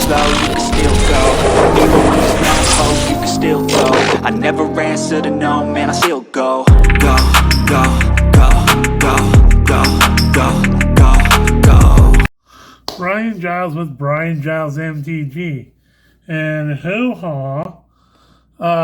slow, you can still go. Even when there's no hope, you can still go. I never answer to no, man, I still go. Go, go, go, go, go, go, go, go. Brian Giles with Brian Giles MTG. And hoo-ha,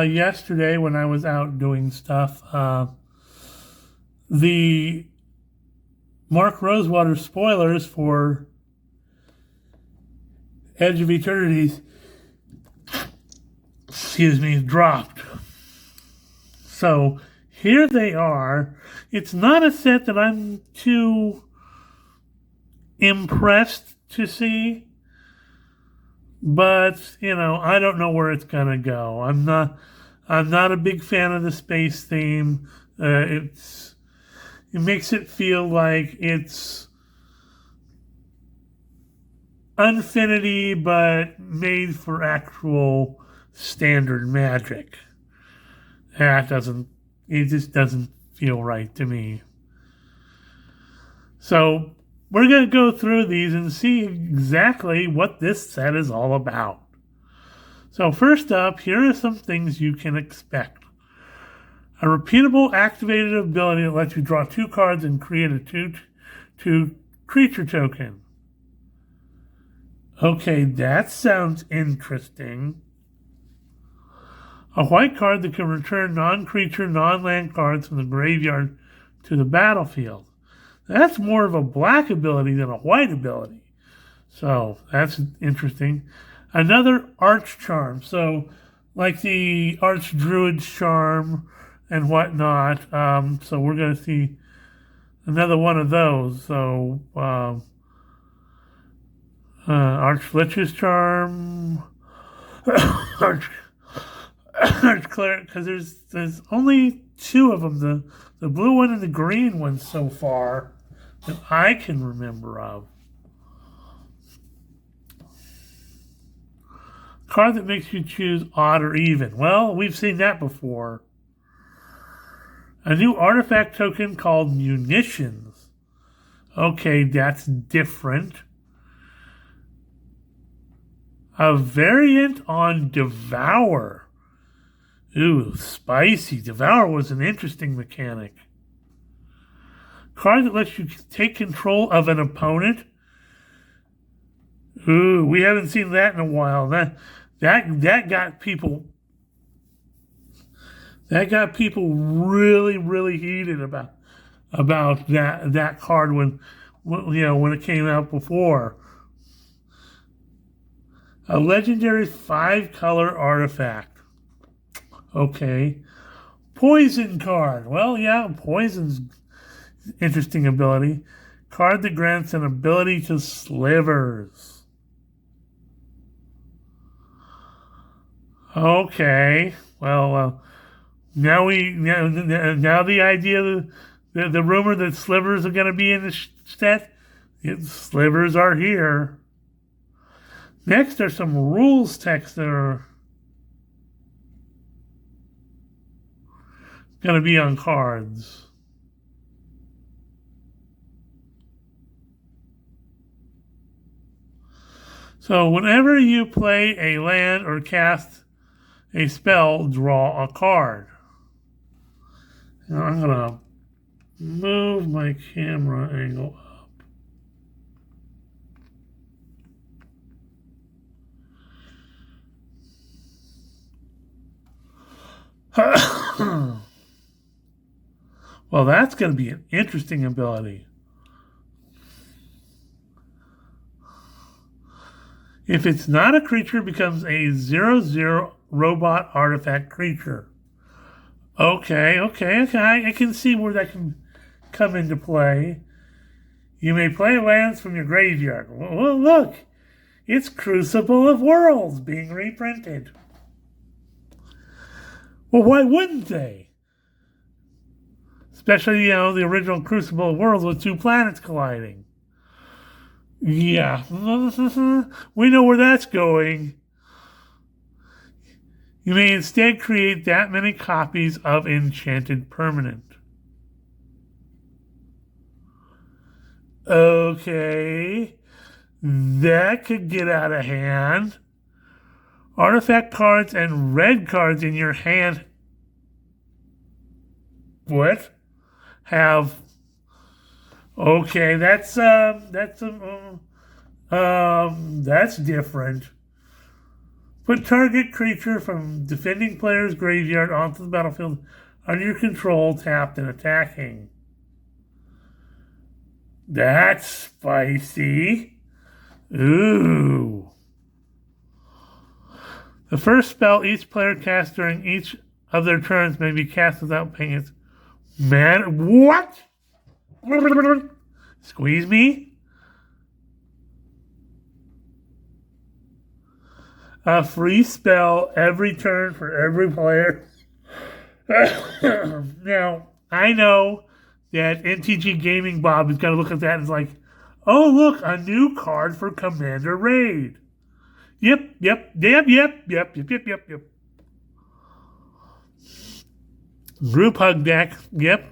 yesterday when I was out doing stuff, the Mark Rosewater spoilers for Edge of Eternities, dropped. So here they are. It's not a set that I'm too impressed to see, but I don't know where it's gonna go. I'm not a big fan of the space theme. It makes it feel like it's Infinity, but made for actual standard Magic. It just doesn't feel right to me. So we're going to go through these and see exactly what this set is all about. So first up, here are some things you can expect. A repeatable activated ability that lets you draw 2 cards and create a 2/2 creature token. Okay, that sounds interesting. A white card that can return non-creature, non-land cards from the graveyard to the battlefield. That's more of a black ability than a white ability. So that's interesting. Another Arch Charm. So like the Arch Druid's Charm and whatnot. So we're going to see another one of those. So Archlich's Charm. Archcleric, because there's only 2 of them, the blue one and the green one so far that I can remember of. Card that makes you choose odd or even. Well, we've seen that before. A new artifact token called Munitions. Okay, that's different. A variant on Devour. Ooh, spicy. Devour was an interesting mechanic. Card that lets you take control of an opponent. Ooh, we haven't seen that in a while. That got people really, really heated about that card when it came out before. A legendary 5-color artifact. Okay. Poison card. Well, yeah, poison's interesting ability. Card that grants an ability to Slivers. Okay. Well, now the idea, the rumor that Slivers are going to be in the set, Slivers are here. Next are some rules text that are going to be on cards. So whenever you play a land or cast a spell, draw a card. Now I'm going to move my camera angle up. Well, that's going to be an interesting ability. If it's not a creature, it becomes a 0/0 robot artifact creature. Okay. I can see where that can come into play. You may play lands from your graveyard. Well, look, it's Crucible of Worlds being reprinted. Well, why wouldn't they? Especially, the original Crucible of Worlds with 2 planets colliding. Yeah, we know where that's going. You may instead create that many copies of Enchanted Permanent. Okay. That could get out of hand. Artifact cards and red cards in your hand. What? Have. Okay, that's different. Put target creature from defending player's graveyard onto the battlefield under your control, tapped and attacking. That's spicy. Ooh. The first spell each player casts during each of their turns may be cast without paying its mana. What? Squeeze me? A free spell every turn for every player. Now, I know that NTG Gaming Bob is going to look at that and is like, oh, look, a new card for Commander Raid. Yep. Group Hug deck, yep.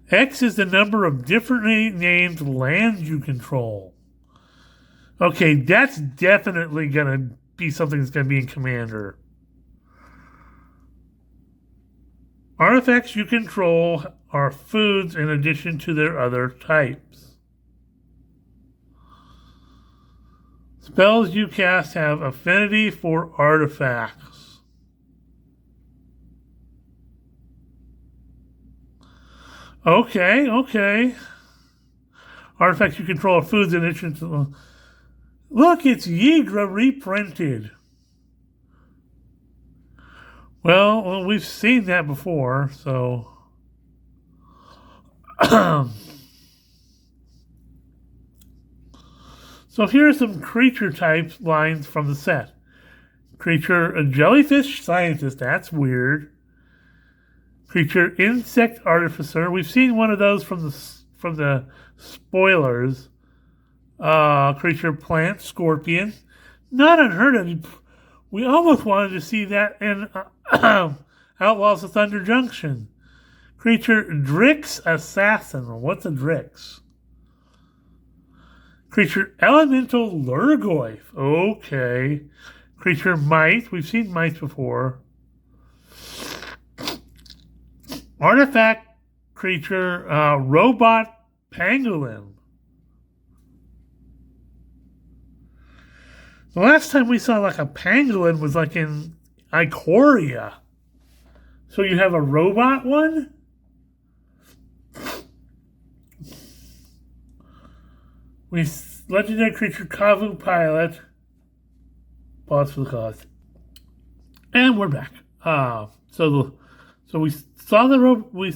X is the number of differently named lands you control. Okay, that's definitely going to be something that's going to be in Commander. Artifacts you control are foods in addition to their other types. Spells you cast have affinity for artifacts. Okay. Artifacts you control are foods in addition to... Look, it's Ygra reprinted. Well, we've seen that before, so... So here are some creature type lines from the set. Creature, a jellyfish scientist, that's weird. Creature, insect artificer. We've seen one of those from the spoilers. Creature, plant, scorpion. Not unheard of. We almost wanted to see that in Outlaws of Thunder Junction. Creature, Drix assassin. What's a Drix? Creature, elemental Lurgoyf. Okay. Creature, might. We've seen mice before. Artifact creature, robot pangolin. The last time we saw like a pangolin was like in Ikoria. So you have a robot one? Legendary creature Kavu pilot. Pause for the cause. And we're back. So we saw we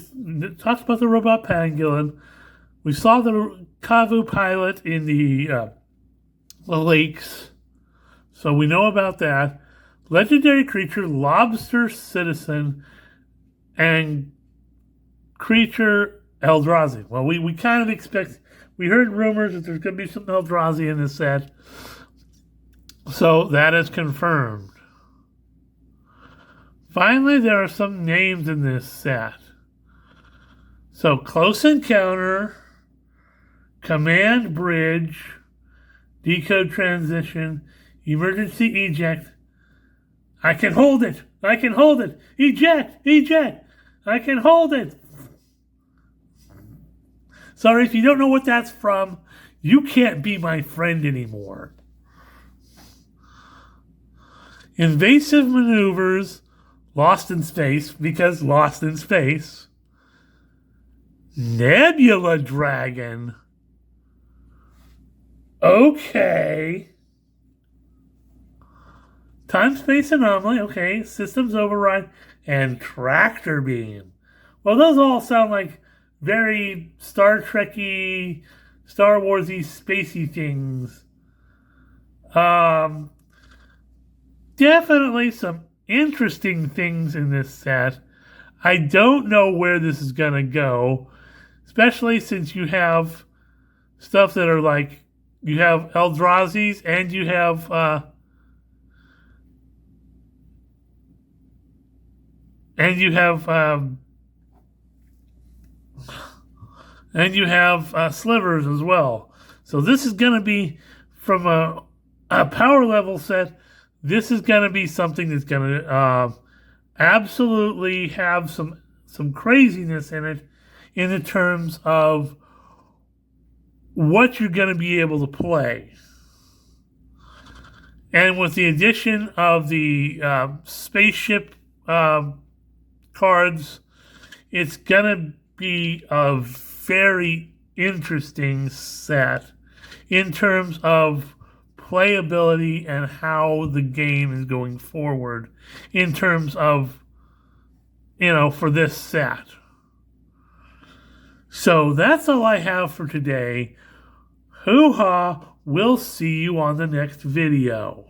talked about the robot pangolin. We saw the Kavu pilot in the lakes. So we know about that. Legendary creature lobster citizen and creature Eldrazi. Well, we kind of expect. We heard rumors that there's going to be some Eldrazi in this set. So that is confirmed. Finally, there are some names in this set. So Close Encounter, Command Bridge, Decode Transition, Emergency Eject. I can hold it. Eject. I can hold it. Sorry, if you don't know what that's from, you can't be my friend anymore. Invasive Maneuvers, Lost in Space, because Lost in Space. Nebula Dragon. Okay. Time Space Anomaly, okay. Systems Override, and Tractor Beam. Well, those all sound like very Star Trek-y, Star Wars-y, spacey things. Definitely some interesting things in this set. I don't know where this is going to go, especially since you have stuff that are like, you have Eldrazi's and you have And you have slivers as well. So this is going to be, from a power level set, this is going to be something that's going to absolutely have some craziness in it, in the terms of what you're going to be able to play. And with the addition of the spaceship cards, it's going to be a very interesting set in terms of playability and how the game is going forward in terms of, for this set. So that's all I have for today. Hoo-ha! We'll see you on the next video.